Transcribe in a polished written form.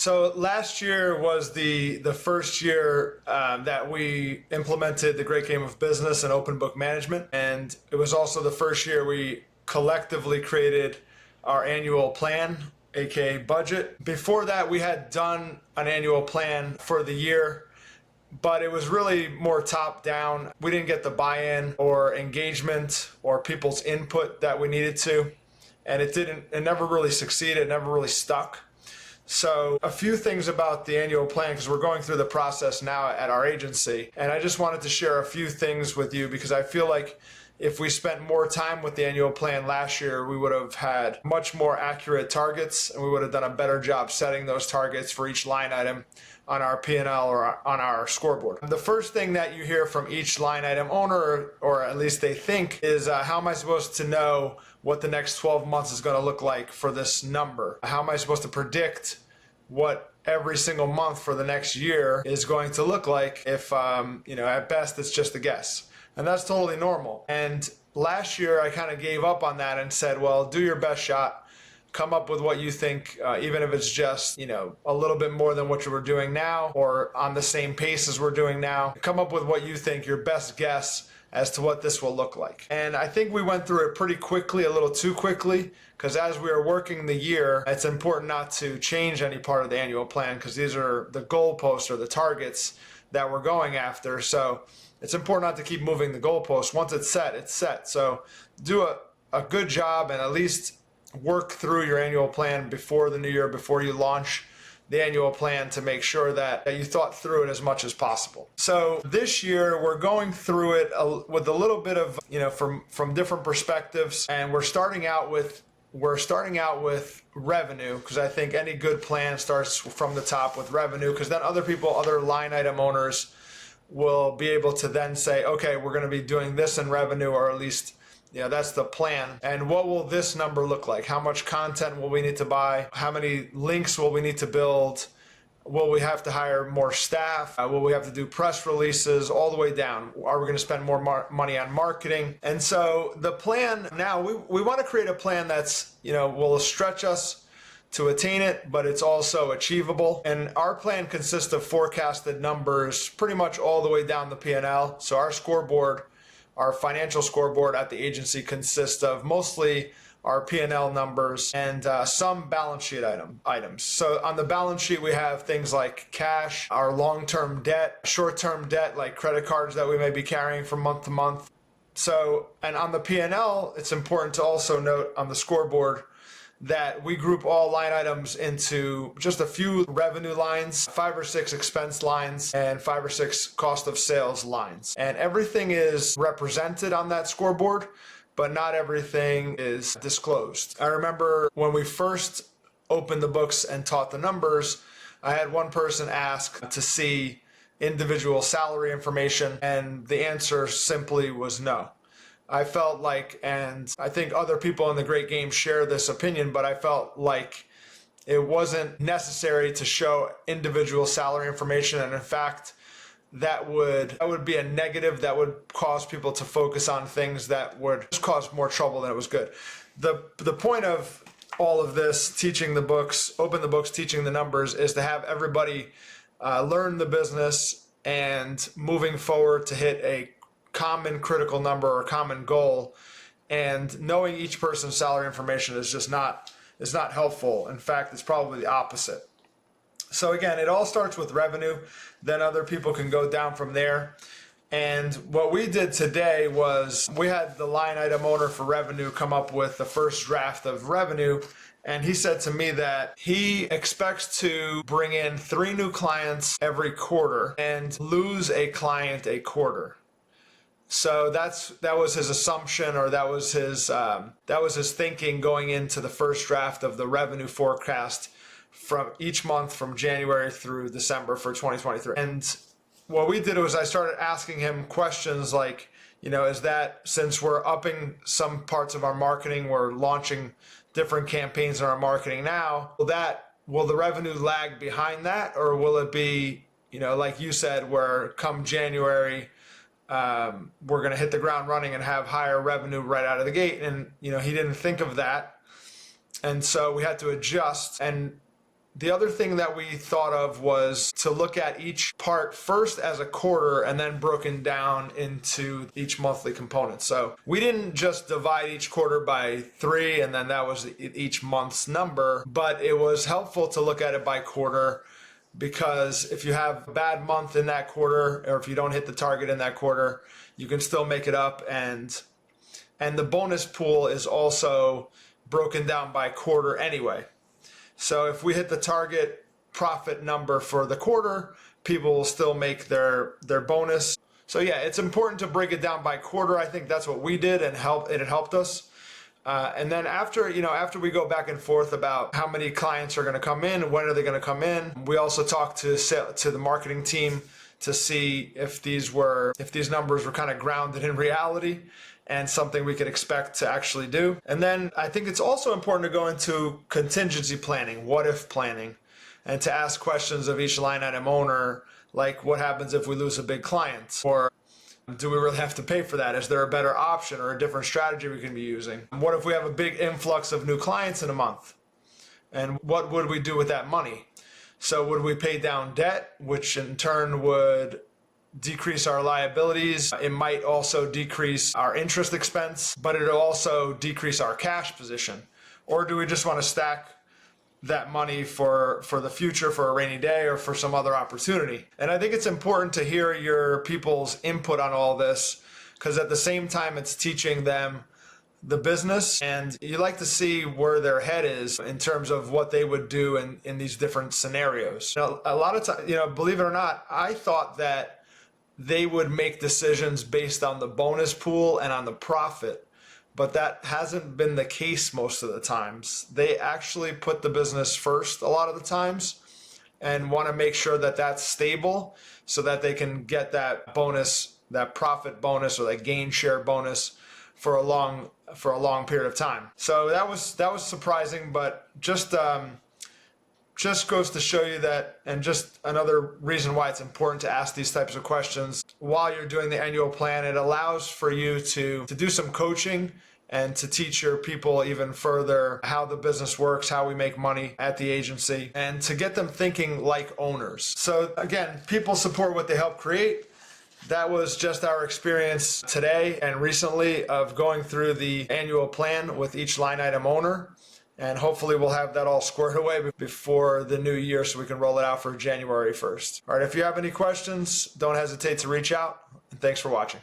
So last year was the first year that we implemented the Great Game of Business and open book management, and it was also the first year we collectively created our annual plan, aka budget. Before that, we had done an annual plan for the year, but it was really more top down. We didn't get the buy-in or engagement or people's input that we needed to, and it never really succeeded, it never really stuck. So a few things about the annual plan, because we're going through the process now at our agency, and I just wanted to share a few things with you because I feel like if we spent more time with the annual plan last year, we would have had much more accurate targets, and we would have done a better job setting those targets for each line item on our P&L or on our scoreboard. The first thing that you hear from each line item owner, or at least they think, is how am I supposed to know what the next 12 months is going to look like for this number? How am I supposed to predict what every single month for the next year is going to look like if, at best it's just a guess? And that's totally normal. And last year I kind of gave up on that and said, well, do your best shot. Come up with what you think, even if it's just, a little bit more than what you were doing now or on the same pace as we're doing now. Come up with what you think, your best guess as to what this will look like. And I think we went through it pretty quickly, a little too quickly, because as we were working the year, it's important not to change any part of the annual plan because these are the goalposts or the targets that we're going after. So it's important not to keep moving the goalposts. Once it's set, it's set. So do a good job and at least work through your annual plan before the new year, before you launch the annual plan, to make sure that you thought through it as much as possible. So this year we're going through it with a little bit of, from different perspectives, and we're starting out with revenue, because I think any good plan starts from the top with revenue, because then other line item owners will be able to then say, okay, we're going to be doing this in revenue, or at least that's the plan. And what will this number look like? How much content will we need to buy? How many links will we need to build? Will we have to hire more staff? Will we have to do press releases all the way down? Are we going to spend more money on marketing? And so the plan now, we want to create a plan that's, will stretch us to attain it, but it's also achievable. And our plan consists of forecasted numbers pretty much all the way down the P&L. So our scoreboard, our financial scoreboard at the agency, consists of mostly our P&L numbers and some balance sheet items. So on the balance sheet, we have things like cash, our long-term debt, short-term debt, like credit cards that we may be carrying from month to month. So, and on the P&L, it's important to also note on the scoreboard that we group all line items into just a few revenue lines, 5 or 6 expense lines, and 5 or 6 cost of sales lines. And everything is represented on that scoreboard, but not everything is disclosed. I remember when we first opened the books and taught the numbers, I had one person ask to see individual salary information, and the answer simply was no. I felt like, and I think other people in the Great Game share this opinion, but I felt like it wasn't necessary to show individual salary information. And in fact, that would be a negative that would cause people to focus on things that would just cause more trouble than it was good. The point of all of this, teaching the books, open the books, teaching the numbers, is to have everybody learn the business and moving forward to hit a common critical number or common goal. And knowing each person's salary information is just not helpful. In fact, it's probably the opposite. So again, it all starts with revenue, then other people can go down from there. And what we did today was we had the line item owner for revenue come up with the first draft of revenue, and he said to me that he expects to bring in 3 new clients every quarter and lose a client a quarter. So that was his assumption, or that was his thinking going into the first draft of the revenue forecast from each month from January through December for 2023. And what we did was I started asking him questions like, is that, since we're upping some parts of our marketing, we're launching different campaigns in our marketing now, will the revenue lag behind that, or will it be, like you said, where come January, we're going to hit the ground running and have higher revenue right out of the gate? And, he didn't think of that. And so we had to adjust. And The other thing that we thought of was to look at each part first as a quarter and then broken down into each monthly component. So we didn't just divide each quarter by 3 and then that was each month's number, but it was helpful to look at it by quarter, because if you have a bad month in that quarter, or if you don't hit the target in that quarter, you can still make it up. And the bonus pool is also broken down by quarter anyway. So if we hit the target profit number for the quarter, people will still make their bonus. So yeah, it's important to break it down by quarter. I think that's what we did, and it helped us. And then after we go back and forth about how many clients are going to come in, when are they going to come in, we also talked to the marketing team to see if these numbers were kind of grounded in reality and something we could expect to actually do. And then I think it's also important to go into contingency planning, what if planning, and to ask questions of each line item owner, like what happens if we lose a big client? Or do we really have to pay for that? Is there a better option or a different strategy we can be using? What if we have a big influx of new clients in a month? And what would we do with that money? So would we pay down debt, which in turn would decrease our liabilities? It might also decrease our interest expense, but it'll also decrease our cash position. Or do we just want to stack that money for the future, for a rainy day or for some other opportunity? And I think it's important to hear your people's input on all this, because at the same time it's teaching them the business, and you like to see where their head is in terms of what they would do in these different scenarios. A lot of times, believe it or not, I thought that they would make decisions based on the bonus pool and on the profit, but that hasn't been the case most of the times. They actually put the business first a lot of the times and want to make sure that that's stable so that they can get that bonus, that profit bonus or that gain share bonus for a long period of time. So that was surprising, but just goes to show you that, and just another reason why it's important to ask these types of questions while you're doing the annual plan. It allows for you to do some coaching and to teach your people even further how the business works, how we make money at the agency, and to get them thinking like owners. So again, people support what they help create. That was just our experience today and recently of going through the annual plan with each line item owner. And hopefully we'll have that all squared away before the new year so we can roll it out for January 1st. All right, if you have any questions, don't hesitate to reach out. And thanks for watching.